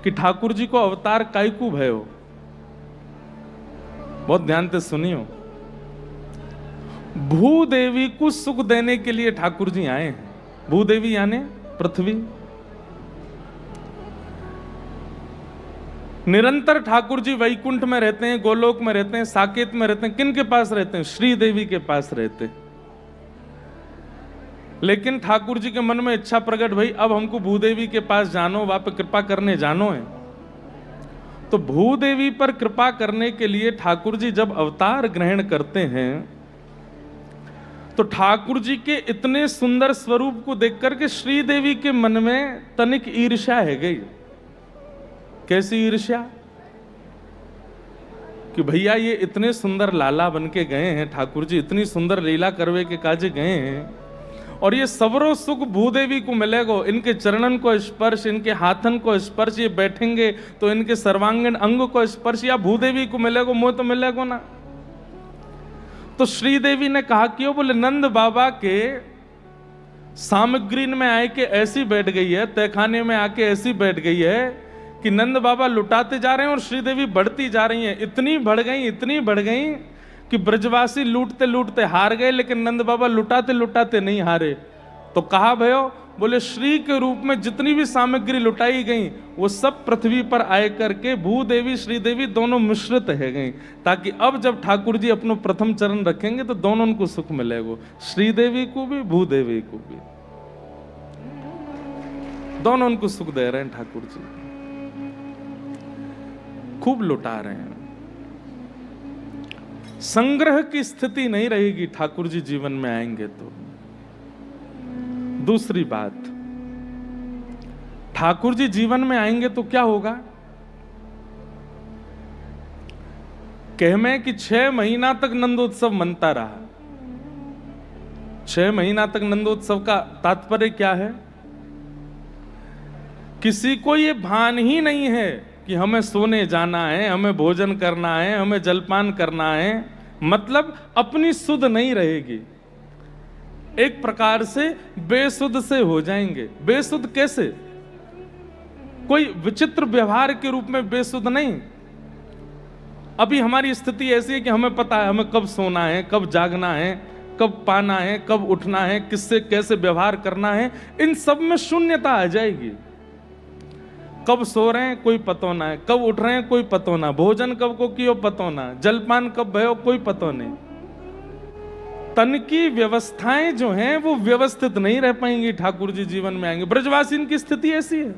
कि ठाकुर जी को अवतार कायकू भयो। बहुत ध्यान से सुनियो। भूदेवी को सुख देने के लिए ठाकुर जी आए हैं। भूदेवी यानी पृथ्वी। निरंतर ठाकुर जी वैकुंठ में रहते हैं, गोलोक में रहते हैं, साकेत में रहते हैं। किन के पास रहते हैं? श्री देवी के पास रहते हैं। लेकिन ठाकुर जी के मन में इच्छा प्रकट भई, अब हमको भूदेवी के पास जानो, वहां पर कृपा करने जानो है। तो भूदेवी पर कृपा करने के लिए ठाकुर जी जब अवतार ग्रहण करते हैं, तो ठाकुर जी के इतने सुंदर स्वरूप को देखकर के श्री देवी के मन में तनिक ईर्ष्या है गई। कैसी ईर्ष्या? कि भैया ये इतने सुंदर लाला बन के गए हैं, ठाकुर जी इतनी सुंदर लीला करवे के काजे गए हैं, और ये सबरो सुख भूदेवी को मिलेगो। इनके चरणन को स्पर्श, इनके हाथन को स्पर्श, ये बैठेंगे तो इनके सर्वांगीण अंग को स्पर्श या भूदेवी को मिलेगो, मोह तो मिलेगो ना। तो श्री देवी ने कहा क्यों? बोले नंद बाबा के सामग्री में आके ऐसी बैठ गई है, तहखाने में आके ऐसी बैठ गई है कि नंद बाबा लुटाते जा रहे हैं और श्रीदेवी बढ़ती जा रही हैं। इतनी बढ़ गई कि ब्रजवासी लूटते लूटते हार गए, लेकिन नंद बाबा लुटाते लुटाते नहीं हारे। तो कहा भयो? बोले श्री के रूप में जितनी भी सामग्री लुटाई गई वो सब पृथ्वी पर आए करके भूदेवी श्रीदेवी दोनों मिश्रित है गई, ताकि अब जब ठाकुर जी अपनो प्रथम चरण रखेंगे तो दोनों को सुख मिलेगा, श्रीदेवी को भी भूदेवी को भी। दोनों उनको सुख दे रहे हैं ठाकुर जी, खूब लुटा रहे हैं। संग्रह की स्थिति नहीं रहेगी ठाकुर जी जीवन में आएंगे तो। दूसरी बात, ठाकुर जी जीवन में आएंगे तो क्या होगा? कहमें कि 6 महीना तक नंदोत्सव मनता रहा। 6 महीना तक नंदोत्सव का तात्पर्य क्या है? किसी को ये भान ही नहीं है कि हमें सोने जाना है, हमें भोजन करना है, हमें जलपान करना है। मतलब अपनी सुध नहीं रहेगी, एक प्रकार से बेसुध से हो जाएंगे। बेसुध कैसे? कोई विचित्र व्यवहार के रूप में बेसुध नहीं। अभी हमारी स्थिति ऐसी है कि हमें पता है हमें कब सोना है, कब जागना है, कब पाना है, कब उठना है, किससे कैसे व्यवहार करना है। इन सब में शून्यता आ जाएगी। कब सो रहे हैं कोई पतो ना है, कब उठ रहे हैं कोई पतो ना, भोजन कब को कियो पतो ना, जलपान कब भयो कोई पतो नहीं। तन की व्यवस्थाएं जो हैं वो व्यवस्थित नहीं रह पाएंगी ठाकुर जी जीवन में आएंगे। ब्रजवासी की स्थिति ऐसी है।